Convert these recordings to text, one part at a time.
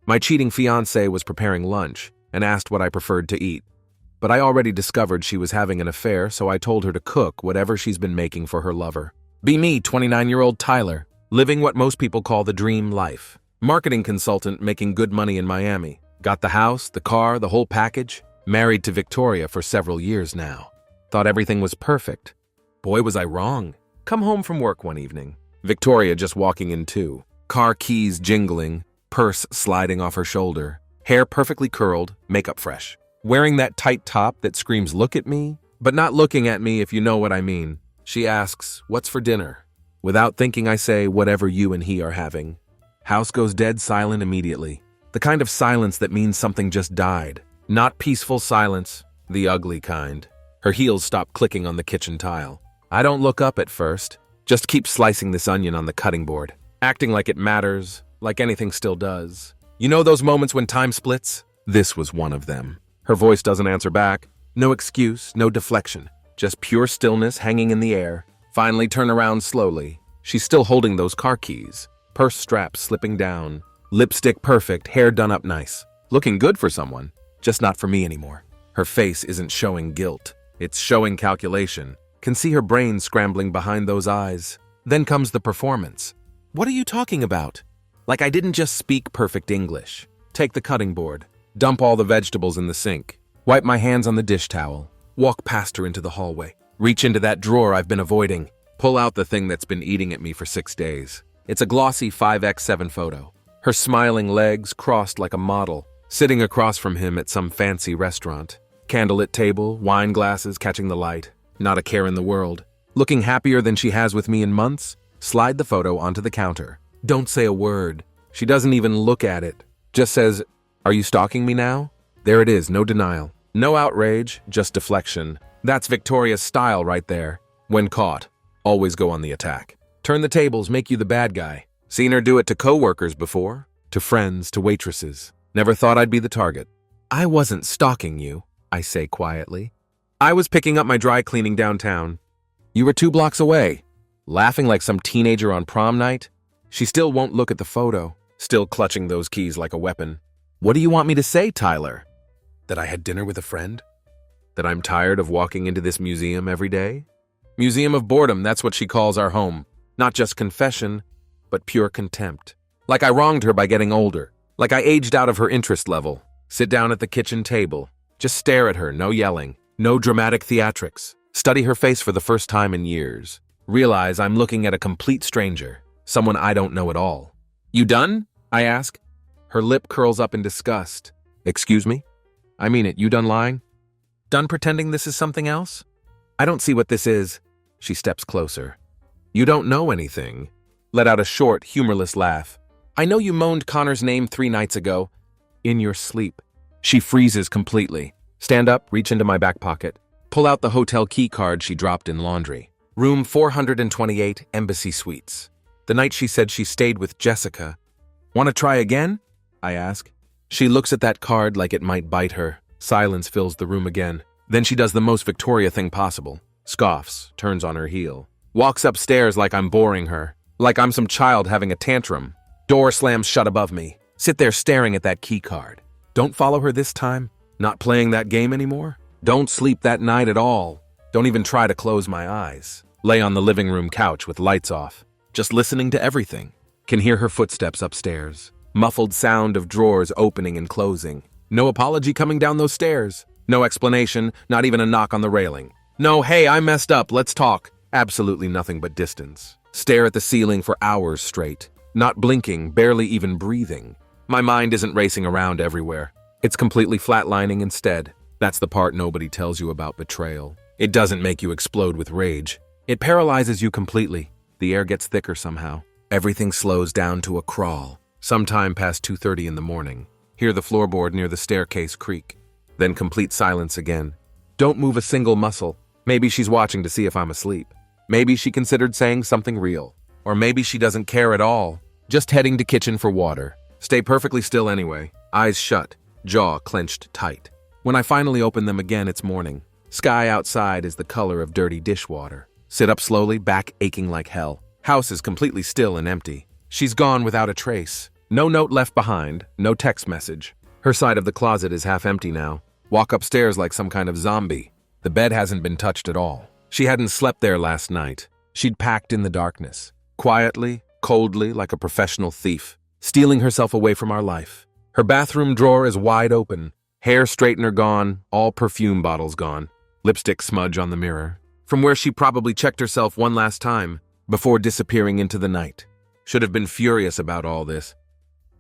My cheating fiancé was preparing lunch and asked what I preferred to eat. But I already discovered she was having an affair, so I told her to cook whatever she's been making for her lover. Be me, 29-year-old Tyler, living what most people call the dream life. Marketing consultant making good money in Miami. Got the house, the car, the whole package. Married to Victoria for several years now. Thought everything was perfect. Boy, was I wrong. Come home from work one evening. Victoria just walking in too. Car keys jingling, purse sliding off her shoulder. Hair perfectly curled, makeup fresh. Wearing that tight top that screams look at me, but not looking at me if you know what I mean. She asks, what's for dinner? Without thinking I say, whatever you and he are having. House goes dead silent immediately. The kind of silence that means something just died. Not peaceful silence, the ugly kind. Her heels stop clicking on the kitchen tile. I don't look up at first, just keep slicing this onion on the cutting board. Acting like it matters, like anything still does. You know those moments when time splits? This was one of them. Her voice doesn't answer back. No excuse, no deflection. Just pure stillness hanging in the air. Finally turn around slowly. She's still holding those car keys. Purse straps slipping down. Lipstick perfect, hair done up nice. Looking good for someone, just not for me anymore. Her face isn't showing guilt. It's showing calculation. Can see her brain scrambling behind those eyes. Then comes the performance. What are you talking about? Like I didn't just speak perfect English. Take the cutting board. Dump all the vegetables in the sink. Wipe my hands on the dish towel. Walk past her into the hallway. Reach into that drawer I've been avoiding. Pull out the thing that's been eating at me for 6 days. It's a glossy 5x7 photo. Her smiling legs crossed like a model, sitting across from him at some fancy restaurant. Candlelit table, wine glasses catching the light. Not a care in the world. Looking happier than she has with me in months, slide the photo onto the counter. Don't say a word. She doesn't even look at it. Just says, "Are you stalking me now?" There it is, no denial. No outrage, just deflection. That's Victoria's style right there. When caught, always go on the attack. Turn the tables, make you the bad guy. Seen her do it to coworkers before, to friends, to waitresses. Never thought I'd be the target. I wasn't stalking you, I say quietly. I was picking up my dry cleaning downtown. You were 2 blocks away. Laughing like some teenager on prom night. She still won't look at the photo, still clutching those keys like a weapon. What do you want me to say, Tyler? That I had dinner with a friend? That I'm tired of walking into this museum every day? Museum of boredom, that's what she calls our home. Not just confession, but pure contempt. Like I wronged her by getting older. Like I aged out of her interest level. Sit down at the kitchen table. Just stare at her, no yelling. No dramatic theatrics. Study her face for the first time in years. Realize I'm looking at a complete stranger. Someone I don't know at all. You done? I ask. Her lip curls up in disgust. Excuse me? I mean it, you done lying? Done pretending this is something else? I don't see what this is. She steps closer. You don't know anything. Let out a short, humorless laugh. I know you moaned Connor's name 3 nights ago. In your sleep. She freezes completely. Stand up, reach into my back pocket. Pull out the hotel key card she dropped in laundry. Room 428, Embassy Suites. The night she said she stayed with Jessica. Want to try again? I ask. She looks at that card like it might bite her. Silence fills the room again. Then she does the most Victoria thing possible. Scoffs, turns on her heel. Walks upstairs like I'm boring her. Like I'm some child having a tantrum. Door slams shut above me. Sit there staring at that key card. Don't follow her this time? Not playing that game anymore? Don't sleep that night at all. Don't even try to close my eyes. Lay on the living room couch with lights off. Just listening to everything. Can hear her footsteps upstairs. Muffled sound of drawers opening and closing. No apology coming down those stairs. No explanation, not even a knock on the railing. No, hey, I messed up, let's talk. Absolutely nothing but distance. Stare at the ceiling for hours straight. Not blinking, barely even breathing. My mind isn't racing around everywhere. It's completely flatlining instead. That's the part nobody tells you about betrayal. It doesn't make you explode with rage. It paralyzes you completely. The air gets thicker somehow. Everything slows down to a crawl. Sometime past 2:30 in the morning. Hear the floorboard near the staircase creak. Then complete silence again. Don't move a single muscle. Maybe she's watching to see if I'm asleep. Maybe she considered saying something real. Or maybe she doesn't care at all. Just heading to kitchen for water. Stay perfectly still anyway. Eyes shut. Jaw clenched tight. When I finally open them again, it's morning. Sky outside is the color of dirty dishwater. Sit up slowly, back aching like hell. House is completely still and empty. She's gone without a trace. No note left behind, no text message. Her side of the closet is half empty now. Walk upstairs like some kind of zombie. The bed hasn't been touched at all. She hadn't slept there last night. She'd packed in the darkness. Quietly, coldly, like a professional thief. Stealing herself away from our life. Her bathroom drawer is wide open. Hair straightener gone, all perfume bottles gone. Lipstick smudge on the mirror. From where she probably checked herself one last time before disappearing into the night. Should have been furious about all this.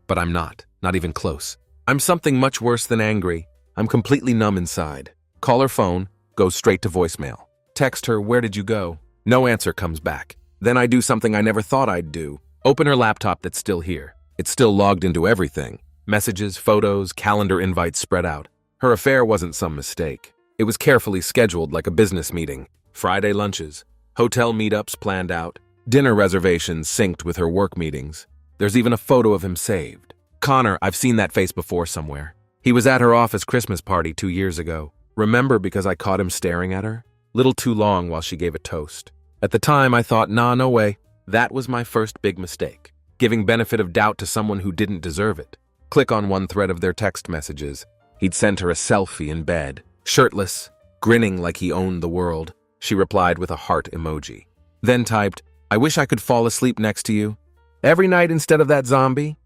But I'm not even close. I'm something much worse than angry. I'm completely numb inside. Call her phone, goes straight to voicemail. Text her, where did you go? No answer comes back. Then I do something I never thought I'd do. Open her laptop that's still here. It's still logged into everything. Messages, photos, calendar invites spread out. Her affair wasn't some mistake. It was carefully scheduled like a business meeting. Friday lunches, hotel meetups planned out, dinner reservations synced with her work meetings. There's even a photo of him saved. Connor, I've seen that face before somewhere. He was at her office Christmas party 2 years ago. Remember because I caught him staring at her? Little too long while she gave a toast. At the time, I thought, nah, no way. That was my first big mistake. Giving benefit of doubt to someone who didn't deserve it. Click on one thread of their text messages. He'd sent her a selfie in bed, shirtless, grinning like he owned the world. She replied with a heart emoji. Then typed, I wish I could fall asleep next to you. Every night instead of that zombie.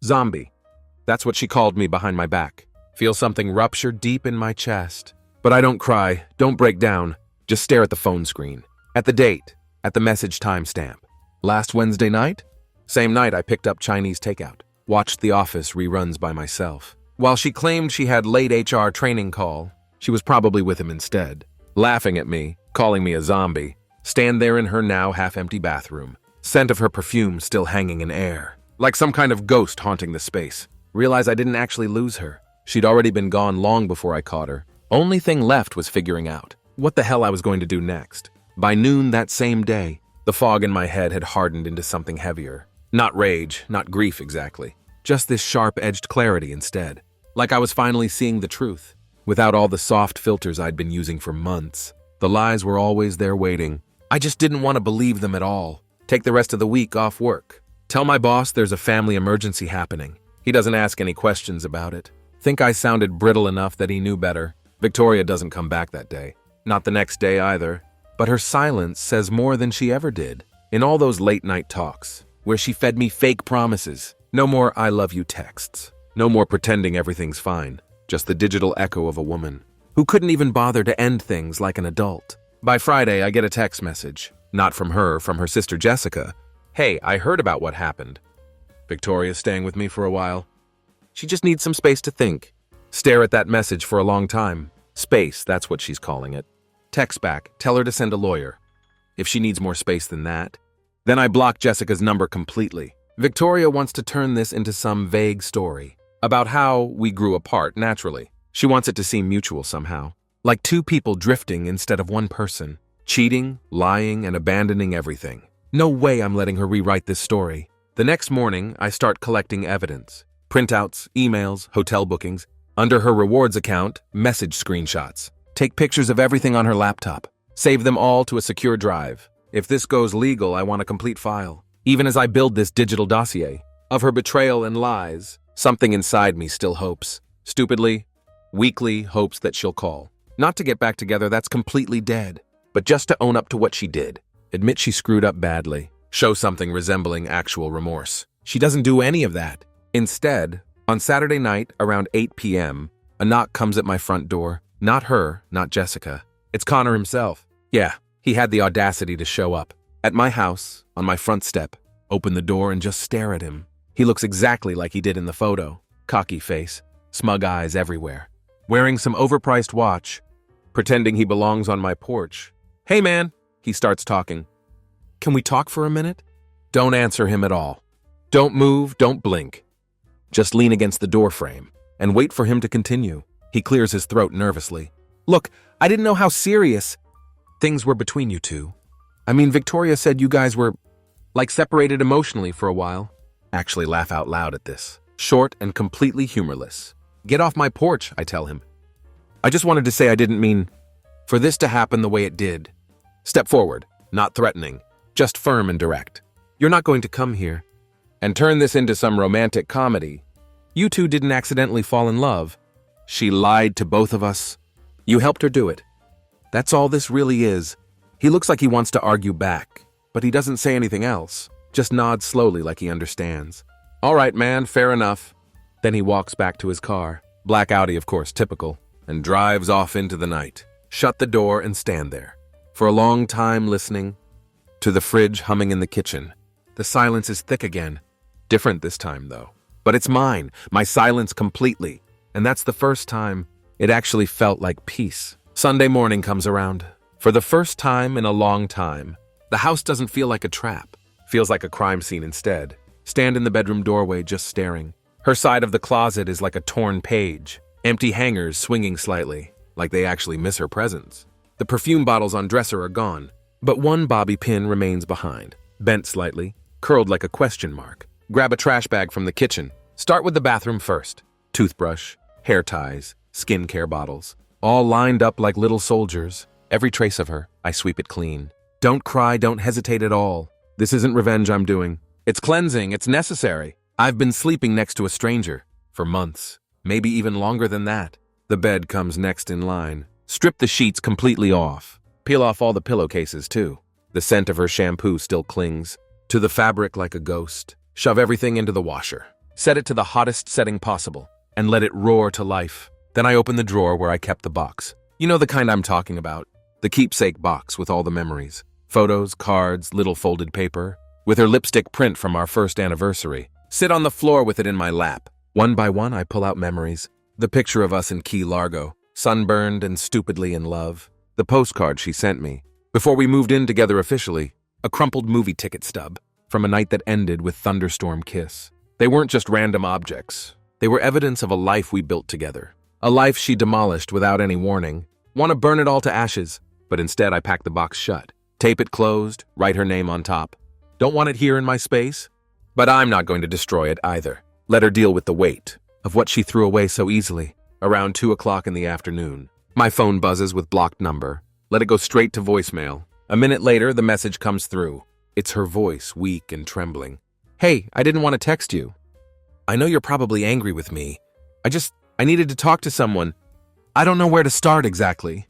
Zombie. That's what she called me behind my back. Feel something rupture deep in my chest. But I don't cry, don't break down. Just stare at the phone screen. At the date. At the message timestamp. Last Wednesday night? Same night I picked up Chinese takeout. Watched The Office reruns by myself. While she claimed she had late HR training call, she was probably with him instead. Laughing at me, calling me a zombie. Stand there in her now half-empty bathroom. Scent of her perfume still hanging in air. Like some kind of ghost haunting the space. Realize I didn't actually lose her. She'd already been gone long before I caught her. Only thing left was figuring out what the hell I was going to do next. By noon that same day, the fog in my head had hardened into something heavier. Not rage, not grief exactly. Just this sharp-edged clarity instead. Like I was finally seeing the truth. Without all the soft filters I'd been using for months. The lies were always there waiting. I just didn't want to believe them at all. Take the rest of the week off work. Tell my boss there's a family emergency happening. He doesn't ask any questions about it. Think I sounded brittle enough that he knew better. Victoria doesn't come back that day. Not the next day either. But her silence says more than she ever did. In all those late-night talks, where she fed me fake promises. No more I love you texts. No more pretending everything's fine. Just the digital echo of a woman who couldn't even bother to end things like an adult. By Friday, I get a text message. Not from her, from her sister Jessica. Hey, I heard about what happened. Victoria's staying with me for a while. She just needs some space to think. Stare at that message for a long time. Space, that's what she's calling it. Text back, tell her to send a lawyer. If she needs more space than that. Then I block Jessica's number completely. Victoria wants to turn this into some vague story about how we grew apart naturally. She wants it to seem mutual somehow. Like two people drifting instead of one person. Cheating, lying, and abandoning everything. No way I'm letting her rewrite this story. The next morning, I start collecting evidence. Printouts, emails, hotel bookings. Under her rewards account, message screenshots. Take pictures of everything on her laptop. Save them all to a secure drive. If this goes legal, I want a complete file. Even as I build this digital dossier of her betrayal and lies, something inside me still hopes. Stupidly, weakly hopes that she'll call. Not to get back together, that's completely dead. But just to own up to what she did. Admit she screwed up badly. Show something resembling actual remorse. She doesn't do any of that. Instead, on Saturday night around 8 p.m., a knock comes at my front door. Not her, not Jessica. It's Connor himself. Yeah, he had the audacity to show up. At my house, on my front step, open the door and just stare at him. He looks exactly like he did in the photo. Cocky face, smug eyes everywhere. Wearing some overpriced watch, pretending he belongs on my porch. Hey man, he starts talking. Can we talk for a minute? Don't answer him at all. Don't move, don't blink. Just lean against the door frame and wait for him to continue. He clears his throat nervously. Look, I didn't know how serious things were between you two. I mean, Victoria said you guys were, like, separated emotionally for a while. Actually laugh out loud at this. Short and completely humorless. Get off my porch, I tell him. I just wanted to say I didn't mean for this to happen the way it did. Step forward, not threatening, just firm and direct. You're not going to come here. and turn this into some romantic comedy. You two didn't accidentally fall in love. She lied to both of us. You helped her do it. That's all this really is. He looks like he wants to argue back, but he doesn't say anything else, just nods slowly like he understands. All right, man, fair enough. Then he walks back to his car, black Audi of course, typical, and drives off into the night. Shut the door and stand there, for a long time listening to the fridge humming in the kitchen. The silence is thick again. Different this time, though. But it's mine, my silence completely. And that's the first time it actually felt like peace. Sunday morning comes around. For the first time in a long time, the house doesn't feel like a trap. Feels like a crime scene instead. Stand in the bedroom doorway just staring. Her side of the closet is like a torn page. Empty hangers swinging slightly, like they actually miss her presence. The perfume bottles on dresser are gone, but one bobby pin remains behind. Bent slightly, curled like a question mark. Grab a trash bag from the kitchen. Start with the bathroom first. Toothbrush, hair ties, skincare bottles. All lined up like little soldiers. Every trace of her, I sweep it clean. Don't cry, don't hesitate at all. This isn't revenge I'm doing. It's cleansing, it's necessary. I've been sleeping next to a stranger for months, maybe even longer than that. The bed comes next in line. Strip the sheets completely off. Peel off all the pillowcases too. The scent of her shampoo still clings to the fabric like a ghost. Shove everything into the washer. Set it to the hottest setting possible and let it roar to life. Then I open the drawer where I kept the box. You know the kind I'm talking about. The keepsake box with all the memories. Photos, cards, little folded paper. With her lipstick print from our first anniversary. Sit on the floor with it in my lap. One by one, I pull out memories. The picture of us in Key Largo, sunburned and stupidly in love. The postcard she sent me. Before we moved in together officially. A crumpled movie ticket stub. From a night that ended with thunderstorm kiss. They weren't just random objects. They were evidence of a life we built together. A life she demolished without any warning. Want to burn it all to ashes. But instead I packed the box shut. Tape it closed, write her name on top. Don't want it here in my space? But I'm not going to destroy it either. Let her deal with the weight of what she threw away so easily. Around 2 o'clock in the afternoon. My phone buzzes with blocked number. Let it go straight to voicemail. A minute later, the message comes through. It's her voice, weak and trembling. Hey, I didn't want to text you. I know you're probably angry with me. I needed to talk to someone. I don't know where to start exactly.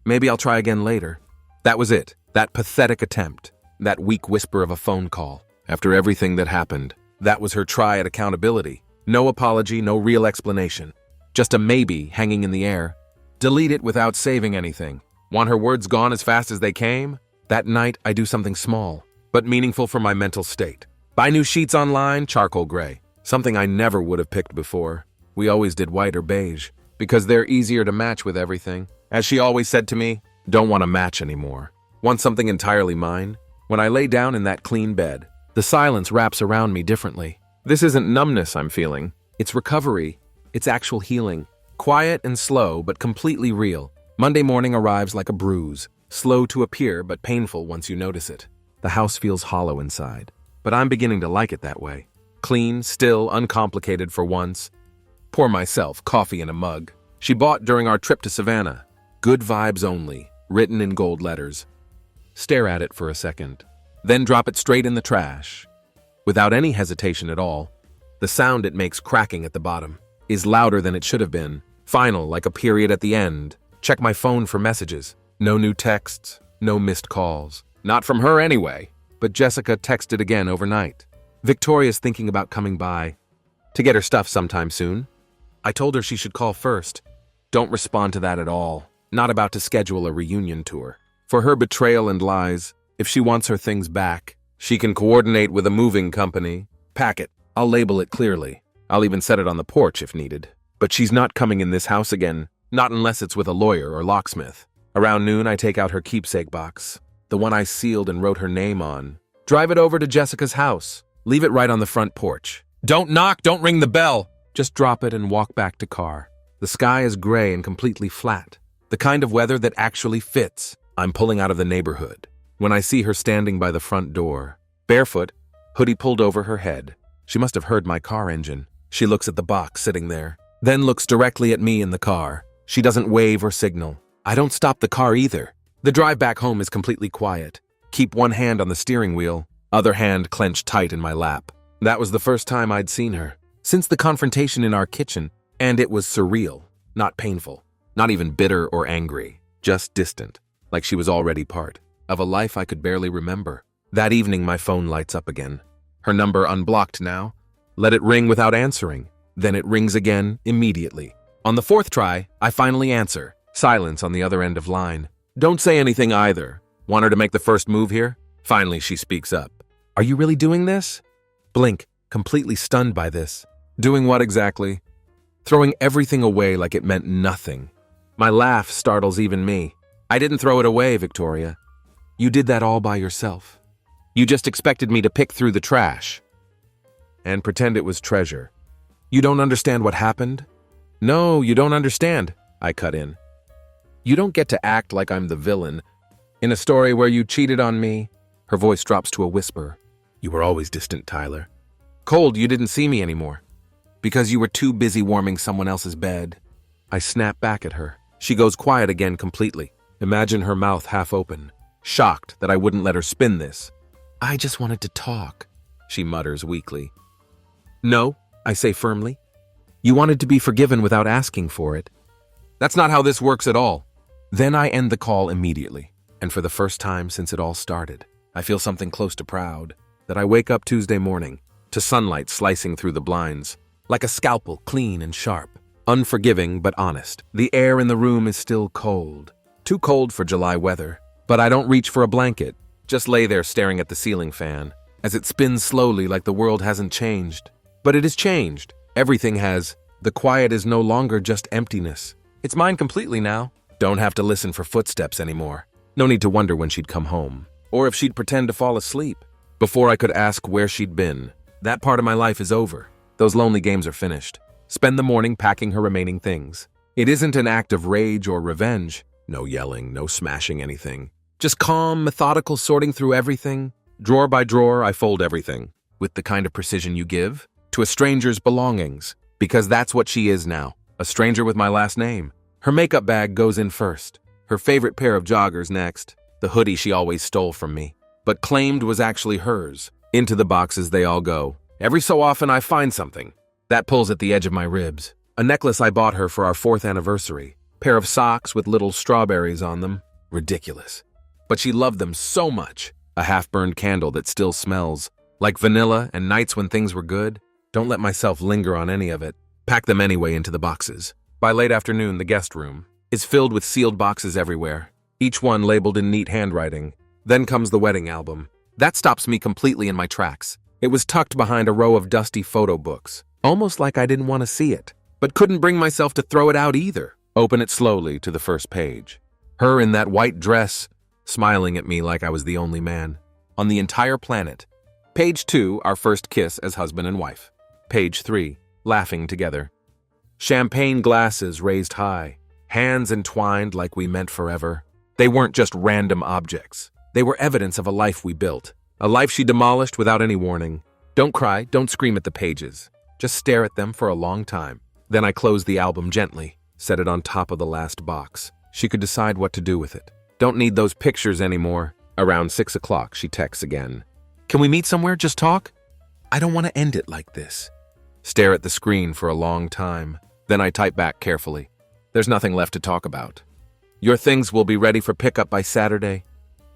Maybe I'll try again later. That was it. That pathetic attempt. That weak whisper of a phone call. After everything that happened, that was her try at accountability. No apology, no real explanation. Just a maybe hanging in the air. Delete it without saving anything. Want her words gone as fast as they came? That night, I do something small, but meaningful for my mental state. Buy new sheets online, charcoal gray. Something I never would have picked before. We always did white or beige, because they're easier to match with everything. As she always said to me, don't want to match anymore. Want something entirely mine? When I lay down in that clean bed, the silence wraps around me differently. This isn't numbness I'm feeling. It's recovery. It's actual healing. Quiet and slow, but completely real. Monday morning arrives like a bruise. Slow to appear, but painful once you notice it. The house feels hollow inside, but I'm beginning to like it that way. Clean, still, uncomplicated for once. Pour myself coffee in a mug. She bought during our trip to Savannah. Good vibes only, written in gold letters. Stare at it for a second, then drop it straight in the trash. Without any hesitation at all, the sound it makes cracking at the bottom is louder than it should have been. Final, like a period at the end. Check my phone for messages. No new texts, no missed calls. Not from her anyway, but Jessica texted again overnight. Victoria's thinking about coming by to get her stuff sometime soon. I told her she should call first. Don't respond to that at all. Not about to schedule a reunion tour. For her betrayal and lies, if she wants her things back, she can coordinate with a moving company. Pack it. I'll label it clearly. I'll even set it on the porch if needed. But she's not coming in this house again, not unless it's with a lawyer or locksmith. Around noon, I take out her keepsake box, the one I sealed and wrote her name on. Drive it over to Jessica's house. Leave it right on the front porch. Don't knock, don't ring the bell. Just drop it and walk back to car. The sky is gray and completely flat. The kind of weather that actually fits. I'm pulling out of the neighborhood when I see her standing by the front door. Barefoot, hoodie pulled over her head. She must have heard my car engine. She looks at the box sitting there, then looks directly at me in the car. She doesn't wave or signal. I don't stop the car either. The drive back home is completely quiet. Keep one hand on the steering wheel, other hand clenched tight in my lap. That was the first time I'd seen her, since the confrontation in our kitchen, and it was surreal, not painful, not even bitter or angry, just distant, like she was already part of a life I could barely remember. That evening, my phone lights up again. Her number unblocked now. Let it ring without answering. Then it rings again immediately. On the fourth try, I finally answer. Silence on the other end of line. Don't say anything either. Want her to make the first move here? Finally, she speaks up. Are you really doing this? Blink, completely stunned by this. Doing what exactly? Throwing everything away like it meant nothing. My laugh startles even me. I didn't throw it away, Victoria. You did that all by yourself. You just expected me to pick through the trash and pretend it was treasure. You don't understand what happened? No, you don't understand, I cut in. You don't get to act like I'm the villain in a story where you cheated on me. Her voice drops to a whisper. You were always distant, Tyler. Cold, you didn't see me anymore. Because you were too busy warming someone else's bed. I snap back at her. She goes quiet again completely. Imagine her mouth half open, shocked that I wouldn't let her spin this. I just wanted to talk, she mutters weakly. No, I say firmly. You wanted to be forgiven without asking for it. That's not how this works at all. Then I end the call immediately, and for the first time since it all started, I feel something close to proud. That I wake up Tuesday morning to sunlight slicing through the blinds, like a scalpel, clean and sharp, unforgiving but honest. The air in the room is still cold, too cold for July weather, but I don't reach for a blanket, just lay there staring at the ceiling fan, as it spins slowly like the world hasn't changed. But it has changed. Everything has. The quiet is no longer just emptiness. It's mine completely now. Don't have to listen for footsteps anymore. No need to wonder when she'd come home, or if she'd pretend to fall asleep. Before I could ask where she'd been, that part of my life is over. Those lonely games are finished. Spend the morning packing her remaining things. It isn't an act of rage or revenge. No yelling, no smashing anything. Just calm, methodical sorting through everything. Drawer by drawer, I fold everything, with the kind of precision you give to a stranger's belongings, because that's what she is now, a stranger with my last name. Her makeup bag goes in first, her favorite pair of joggers next, the hoodie she always stole from me, but claimed was actually hers. Into the boxes they all go. Every so often I find something. That pulls at the edge of my ribs. A necklace I bought her for our 4th anniversary. Pair of socks with little strawberries on them. Ridiculous. But she loved them so much. A half-burned candle that still smells. Like vanilla and nights when things were good. Don't let myself linger on any of it. Pack them anyway into the boxes. By late afternoon, the guest room is filled with sealed boxes everywhere, each one labeled in neat handwriting. Then comes the wedding album. That stops me completely in my tracks. It was tucked behind a row of dusty photo books, almost like I didn't want to see it, but couldn't bring myself to throw it out either. Open it slowly to the first page. Her in that white dress, smiling at me like I was the only man on the entire planet. Page 2, our first kiss as husband and wife. Page 3, laughing together. Champagne glasses raised high, hands entwined like we meant forever. They weren't just random objects. They were evidence of a life we built, a life she demolished without any warning. Don't cry, don't scream at the pages. Just stare at them for a long time. Then I closed the album gently, set it on top of the last box. She could decide what to do with it. Don't need those pictures anymore. Around 6 o'clock, she texts again. Can we meet somewhere, just talk? I don't want to end it like this. Stare at the screen for a long time. Then I type back carefully. There's nothing left to talk about. Your things will be ready for pickup by Saturday.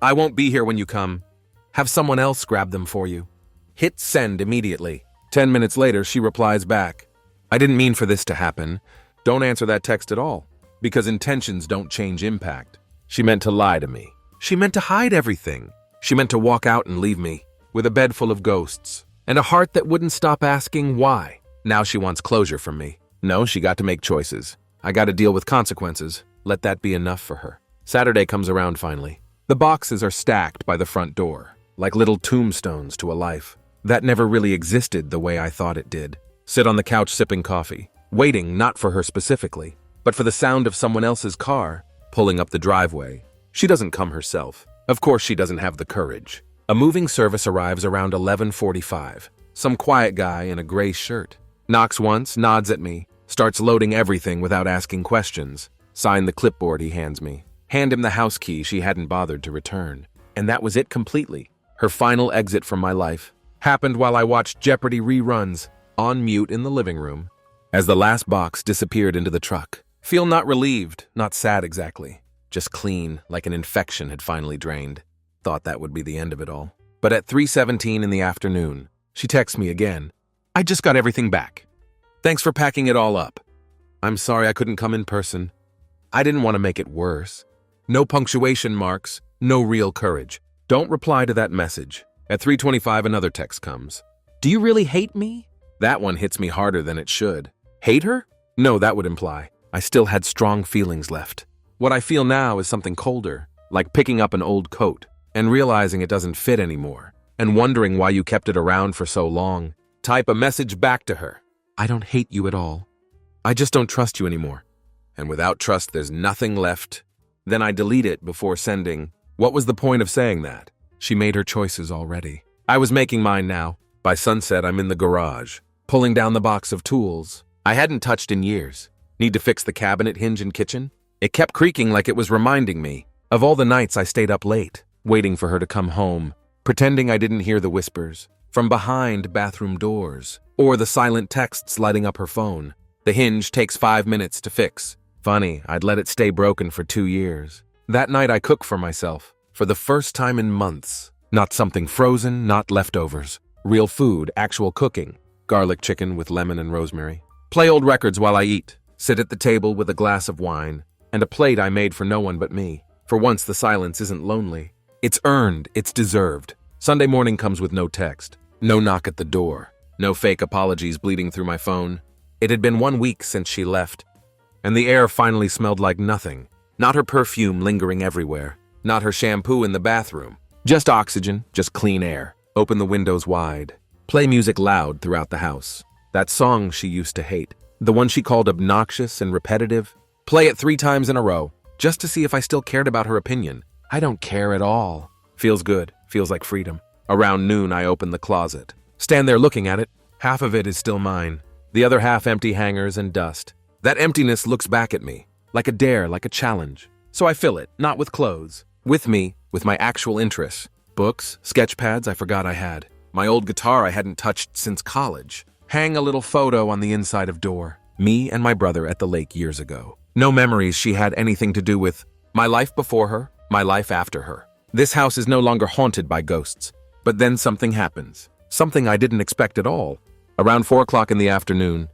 I won't be here when you come. Have someone else grab them for you. Hit send immediately. 10 minutes later, she replies back. I didn't mean for this to happen. Don't answer that text at all, because intentions don't change impact. She meant to lie to me. She meant to hide everything. She meant to walk out and leave me with a bed full of ghosts and a heart that wouldn't stop asking why. Now she wants closure from me. No, she got to make choices. I got to deal with consequences. Let that be enough for her. Saturday comes around finally. The boxes are stacked by the front door, like little tombstones to a life that never really existed the way I thought it did. Sit on the couch sipping coffee, waiting not for her specifically, but for the sound of someone else's car pulling up the driveway. She doesn't come herself. Of course she doesn't have the courage. A moving service arrives around 11:45. Some quiet guy in a gray shirt. Knocks once, nods at me, starts loading everything without asking questions. Sign the clipboard he hands me. Hand him the house key she hadn't bothered to return. And that was it completely. Her final exit from my life. Happened while I watched Jeopardy reruns, on mute in the living room, as the last box disappeared into the truck. Feel not relieved, not sad exactly. Just clean, like an infection had finally drained. Thought that would be the end of it all. But at 3:17 in the afternoon, she texts me again. I just got everything back. Thanks for packing it all up. I'm sorry I couldn't come in person. I didn't want to make it worse. No punctuation marks, no real courage. Don't reply to that message. At 3:25, another text comes. Do you really hate me? That one hits me harder than it should. Hate her? No, that would imply I still had strong feelings left. What I feel now is something colder, like picking up an old coat and realizing it doesn't fit anymore, and wondering why you kept it around for so long. Type a message back to her. I don't hate you at all. I just don't trust you anymore. And without trust, there's nothing left. Then I delete it before sending. What was the point of saying that? She made her choices already. I was making mine now. By sunset, I'm in the garage, pulling down the box of tools I hadn't touched in years. Need to fix the cabinet hinge and kitchen? It kept creaking like it was reminding me of all the nights I stayed up late, waiting for her to come home, pretending I didn't hear the whispers from behind bathroom doors, or the silent texts lighting up her phone. The hinge takes 5 minutes to fix. Funny, I'd let it stay broken for 2 years. That night I cooked for myself, for the first time in months. Not something frozen, not leftovers. Real food, actual cooking. Garlic chicken with lemon and rosemary. Play old records while I eat. Sit at the table with a glass of wine, and a plate I made for no one but me. For once the silence isn't lonely. It's earned, it's deserved. Sunday morning comes with no text. No knock at the door. No fake apologies bleeding through my phone. It had been 1 week since she left, and the air finally smelled like nothing. Not her perfume lingering everywhere. Not her shampoo in the bathroom. Just oxygen, just clean air. Open the windows wide. Play music loud throughout the house. That song she used to hate. The one she called obnoxious and repetitive. Play it 3 times in a row, just to see if I still cared about her opinion. I don't care at all. Feels good. Feels like freedom. Around noon, I open the closet. Stand there looking at it. Half of it is still mine. The other half empty hangers and dust. That emptiness looks back at me. Like a dare, like a challenge. So I fill it, not with clothes. With me, with my actual interests. Books, sketch pads I forgot I had. My old guitar I hadn't touched since college. Hang a little photo on the inside of door. Me and my brother at the lake years ago. No memories she had anything to do with my life before her, my life after her. This house is no longer haunted by ghosts. But then something happens. Something I didn't expect at all. Around 4 o'clock in the afternoon,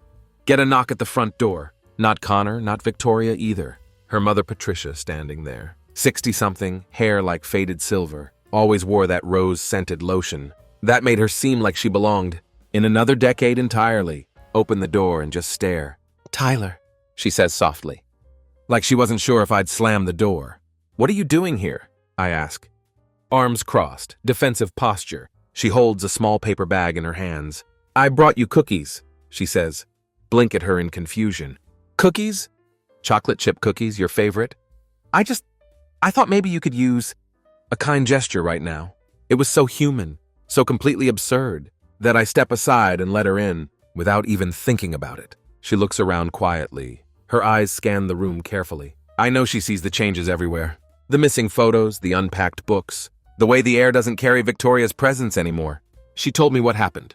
get a knock at the front door. Not Connor, not Victoria either. Her mother Patricia standing there. 60-something, hair like faded silver. Always wore that rose-scented lotion. That made her seem like she belonged in another decade entirely. Open the door and just stare. Tyler, she says softly. Like she wasn't sure if I'd slam the door. What are you doing here? I ask. Arms crossed, defensive posture. She holds a small paper bag in her hands. I brought you cookies, she says. Blink at her in confusion. Cookies? Chocolate chip cookies, your favorite? I thought maybe you could use a kind gesture right now. It was so human, so completely absurd, that I step aside and let her in, without even thinking about it. She looks around quietly. Her eyes scan the room carefully. I know she sees the changes everywhere. The missing photos, the unpacked books, the way the air doesn't carry Victoria's presence anymore. She told me what happened,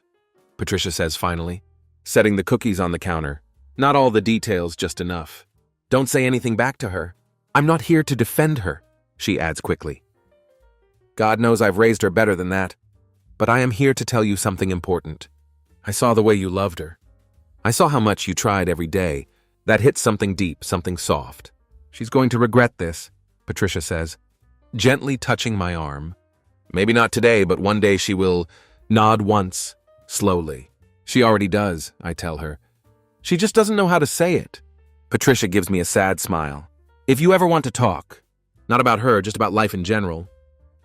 Patricia says finally, setting the cookies on the counter. Not all the details, just enough. Don't say anything back to her. I'm not here to defend her, she adds quickly. God knows I've raised her better than that. But I am here to tell you something important. I saw the way you loved her. I saw how much you tried every day. That hit something deep, something soft. She's going to regret this, Patricia says, gently touching my arm. Maybe not today, but one day she will nod once, slowly. She already does, I tell her. She just doesn't know how to say it. Patricia gives me a sad smile. If you ever want to talk, not about her, just about life in general,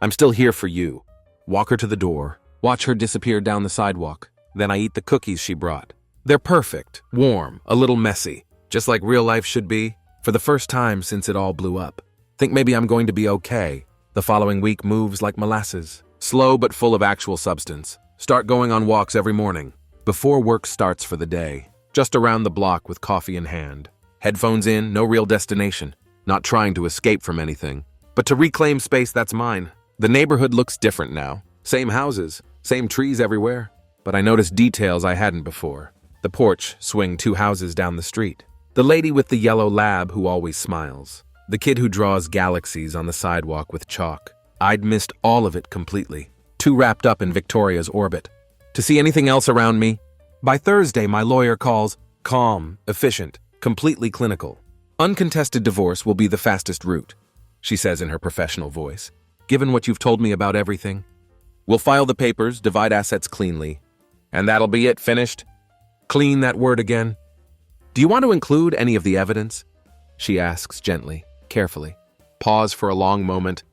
I'm still here for you. Walk her to the door. Watch her disappear down the sidewalk. Then I eat the cookies she brought. They're perfect, warm, a little messy, just like real life should be, for the first time since it all blew up. Think maybe I'm going to be okay. The following week moves like molasses. Slow but full of actual substance. Start going on walks every morning. Before work starts for the day. Just around the block with coffee in hand. Headphones in, no real destination. Not trying to escape from anything. But to reclaim space that's mine. The neighborhood looks different now. Same houses, Same trees everywhere, but I noticed details I hadn't before. The porch swing 2 houses down the street. The lady with the yellow lab who always smiles. The kid who draws galaxies on the sidewalk with chalk. I'd missed all of it completely, too wrapped up in Victoria's orbit. To see anything else around me? By Thursday, my lawyer calls calm, efficient, completely clinical. Uncontested divorce will be the fastest route, she says in her professional voice. Given what you've told me about everything, we'll file the papers, divide assets cleanly, and that'll be it, finished. Clean, that word again. Do you want to include any of the evidence? She asks gently, carefully. Pause for a long moment.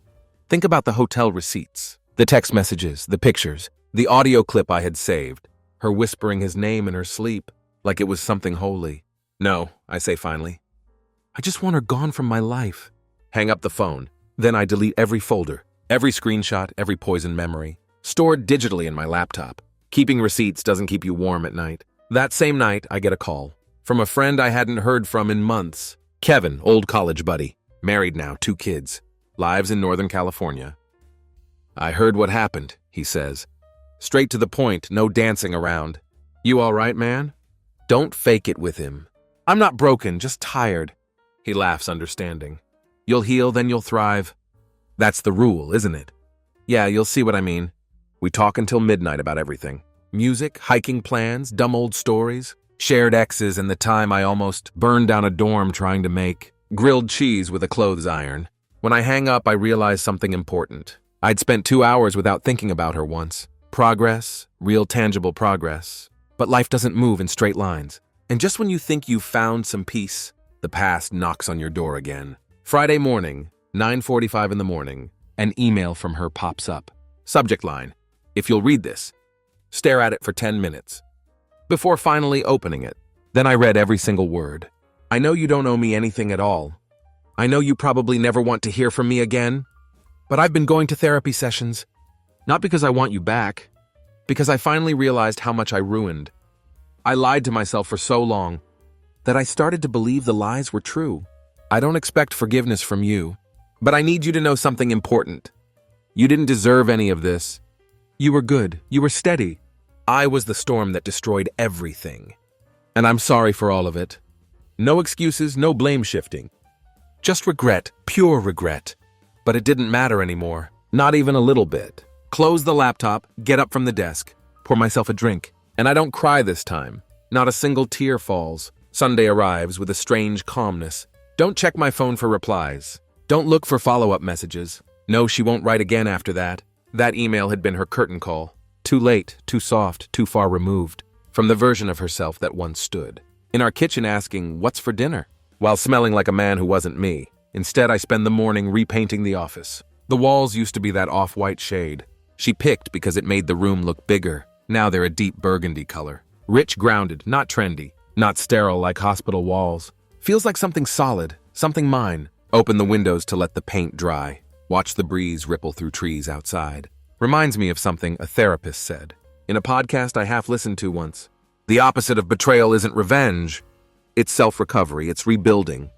Think about the hotel receipts, the text messages, the pictures, the audio clip I had saved, her whispering his name in her sleep, like it was something holy. No, I say finally. I just want her gone from my life. Hang up the phone. Then I delete every folder, every screenshot, every poisoned memory, stored digitally in my laptop. Keeping receipts doesn't keep you warm at night. That same night, I get a call from a friend I hadn't heard from in months. Kevin, old college buddy, married now, 2 kids, lives in Northern California. I heard what happened, he says. Straight to the point, no dancing around. You all right, man? Don't fake it with him. I'm not broken, just tired. He laughs, understanding. You'll heal, then you'll thrive. That's the rule, isn't it? Yeah, you'll see what I mean. We talk until midnight about everything. Music, hiking plans, dumb old stories, shared exes, and the time I almost burned down a dorm trying to make grilled cheese with a clothes iron. When I hang up, I realize something important. I'd spent 2 hours without thinking about her once. Progress, real tangible progress. But life doesn't move in straight lines. And just when you think you've found some peace, the past knocks on your door again. Friday morning, 9:45 in the morning, an email from her pops up. Subject line, if you'll read this. Stare at it for 10 minutes. Before finally opening it. Then I read every single word. I know you don't owe me anything at all. I know you probably never want to hear from me again, but I've been going to therapy sessions. Not because I want you back, because I finally realized how much I ruined. I lied to myself for so long that I started to believe the lies were true. I don't expect forgiveness from you, but I need you to know something important. You didn't deserve any of this. You were good. You were steady. I was the storm that destroyed everything. And I'm sorry for all of it. No excuses, no blame shifting. Just regret, pure regret. But it didn't matter anymore, not even a little bit. Close the laptop, get up from the desk, pour myself a drink. And I don't cry this time. Not a single tear falls. Sunday arrives with a strange calmness. Don't check my phone for replies. Don't look for follow-up messages. No, she won't write again after that. That email had been her curtain call. Too late, too soft, too far removed from the version of herself that once stood. In our kitchen asking, what's for dinner? While smelling like a man who wasn't me. Instead, I spend the morning repainting the office. The walls used to be that off-white shade. She picked because it made the room look bigger. Now they're a deep burgundy color. Rich, grounded, not trendy. Not sterile like hospital walls. Feels like something solid, something mine. Open the windows to let the paint dry. Watch the breeze ripple through trees outside. Reminds me of something a therapist said in a podcast I half listened to once. The opposite of betrayal isn't revenge. It's self-recovery, it's rebuilding.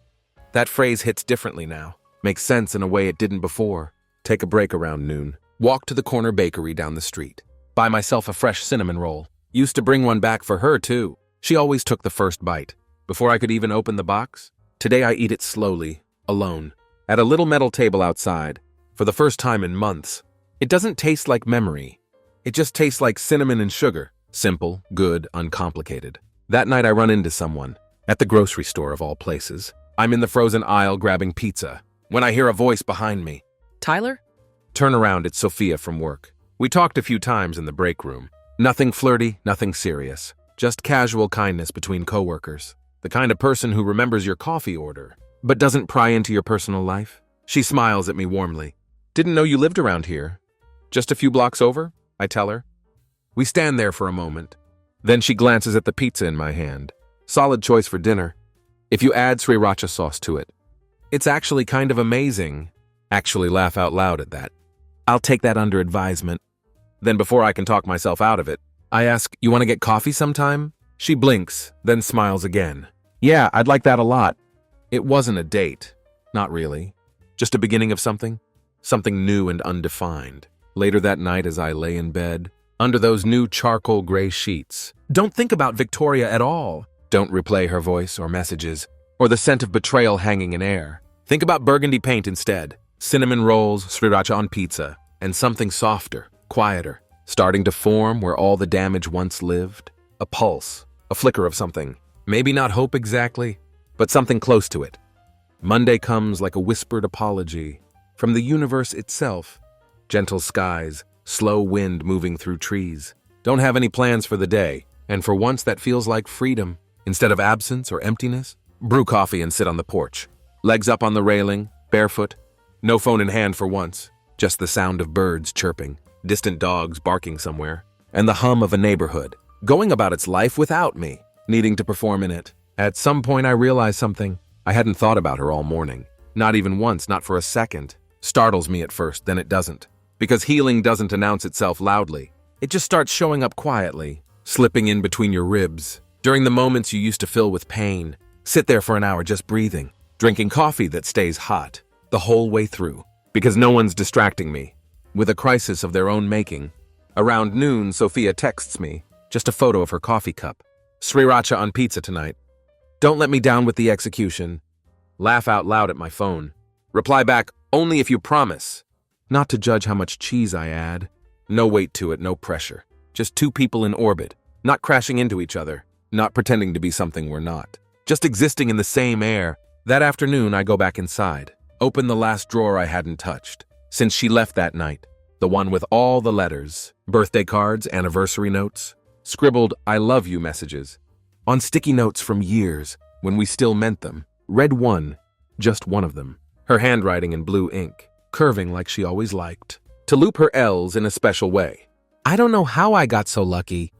That phrase hits differently now. Makes sense in a way it didn't before. Take a break around noon. Walk to the corner bakery down the street. Buy myself a fresh cinnamon roll. Used to bring one back for her too. She always took the first bite. Before I could even open the box, today I eat it slowly, alone, at a little metal table outside, for the first time in months. It doesn't taste like memory. It just tastes like cinnamon and sugar. Simple, good, uncomplicated. That night I run into someone, at the grocery store of all places. I'm in the frozen aisle grabbing pizza, when I hear a voice behind me. Tyler? Turn around, it's Sophia from work. We talked a few times in the break room. Nothing flirty, nothing serious. Just casual kindness between coworkers. The kind of person who remembers your coffee order, but doesn't pry into your personal life. She smiles at me warmly. Didn't know you lived around here. Just a few blocks over, I tell her. We stand there for a moment. Then she glances at the pizza in my hand. Solid choice for dinner. If you add sriracha sauce to it. It's actually kind of amazing. Actually laugh out loud at that. I'll take that under advisement. Then before I can talk myself out of it, I ask, you want to get coffee sometime? She blinks, then smiles again. Yeah, I'd like that a lot. It wasn't a date. Not really. Just a beginning of something. Something new and undefined. Later that night as I lay in bed, under those new charcoal gray sheets. Don't think about Victoria at all. Don't replay her voice or messages, or the scent of betrayal hanging in air. Think about burgundy paint instead, cinnamon rolls, sriracha on pizza, and something softer, quieter, starting to form where all the damage once lived. A pulse, a flicker of something. Maybe not hope exactly, but something close to it. Monday comes like a whispered apology from the universe itself. Gentle skies, slow wind moving through trees. Don't have any plans for the day, and for once that feels like freedom. Instead of absence or emptiness, brew coffee and sit on the porch. Legs up on the railing, barefoot. No phone in hand for once. Just the sound of birds chirping, distant dogs barking somewhere, and the hum of a neighborhood, going about its life without me, needing to perform in it. At some point I realized something. I hadn't thought about her all morning. Not even once, not for a second. Startles me at first, then it doesn't. Because healing doesn't announce itself loudly. It just starts showing up quietly, slipping in between your ribs. During the moments you used to fill with pain, sit there for an hour just breathing, drinking coffee that stays hot the whole way through, because no one's distracting me. With a crisis of their own making. Around noon, Sophia texts me, just a photo of her coffee cup. Sriracha on pizza tonight. Don't let me down with the execution. Laugh out loud at my phone. Reply back, only if you promise. Not to judge how much cheese I add. No weight to it, no pressure. Just two people in orbit, not crashing into each other. Not pretending to be something we're not. Just existing in the same air. That afternoon, I go back inside. Open the last drawer I hadn't touched. Since she left that night. The one with all the letters. Birthday cards, anniversary notes. Scribbled, I love you messages. On sticky notes from years, when we still meant them. Read one. Just one of them. Her handwriting in blue ink. Curving like she always liked. To loop her L's in a special way. I don't know how I got so lucky.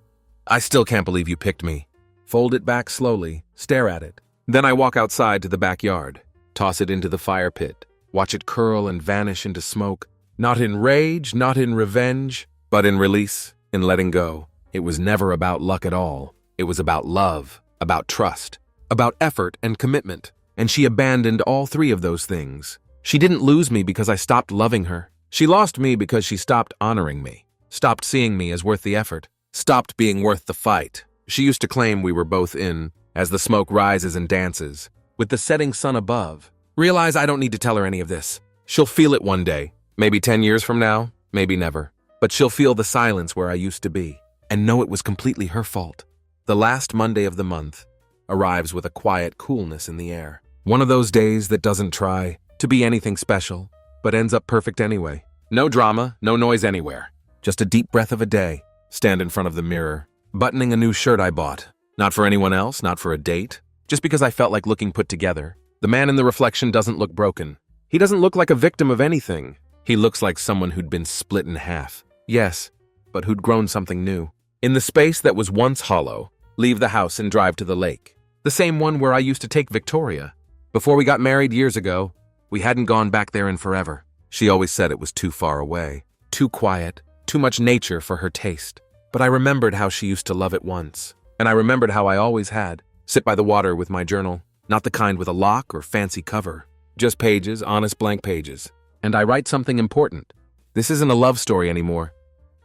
I still can't believe you picked me. Fold it back slowly, stare at it. Then I walk outside to the backyard, toss it into the fire pit, watch it curl and vanish into smoke. Not in rage, not in revenge, but in release, in letting go. It was never about luck at all. It was about love, about trust, about effort and commitment. And she abandoned all three of those things. She didn't lose me because I stopped loving her. She lost me because she stopped honoring me, stopped seeing me as worth the effort, stopped being worth the fight. She used to claim we were both in, as the smoke rises and dances, with the setting sun above. Realize I don't need to tell her any of this. She'll feel it one day, maybe 10 years from now, maybe never. But she'll feel the silence where I used to be, and know it was completely her fault. The last Monday of the month arrives with a quiet coolness in the air. One of those days that doesn't try to be anything special, but ends up perfect anyway. No drama, no noise anywhere. Just a deep breath of a day. Stand in front of the mirror. Buttoning a new shirt I bought. Not for anyone else, not for a date. Just because I felt like looking put together. The man in the reflection doesn't look broken. He doesn't look like a victim of anything. He looks like someone who'd been split in half. Yes, but who'd grown something new. In the space that was once hollow, leave the house and drive to the lake. The same one where I used to take Victoria. Before we got married years ago, we hadn't gone back there in forever. She always said it was too far away. Too quiet, too much nature for her taste. But I remembered how she used to love it once. And I remembered how I always had. Sit by the water with my journal. Not the kind with a lock or fancy cover. Just pages, honest blank pages. And I write something important. This isn't a love story anymore.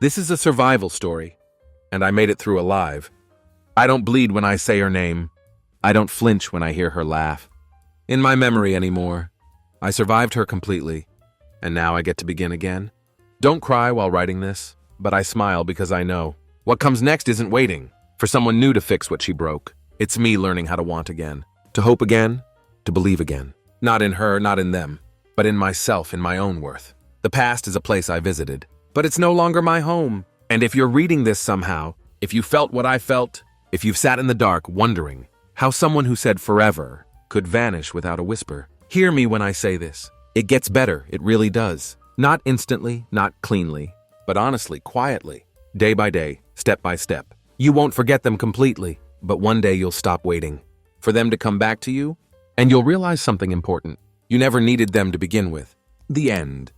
This is a survival story. And I made it through alive. I don't bleed when I say her name. I don't flinch when I hear her laugh. In my memory anymore. I survived her completely. And now I get to begin again. Don't cry while writing this. But I smile because I know. What comes next isn't waiting for someone new to fix what she broke. It's me learning how to want again. To hope again. To believe again. Not in her, not in them. But in myself, in my own worth. The past is a place I visited. But it's no longer my home. And if you're reading this somehow, if you felt what I felt, if you've sat in the dark wondering how someone who said forever could vanish without a whisper, hear me when I say this. It gets better, it really does. Not instantly, not cleanly. But honestly, quietly, day by day, step by step. You won't forget them completely, but one day you'll stop waiting for them to come back to you, and you'll realize something important. You never needed them to begin with. The end.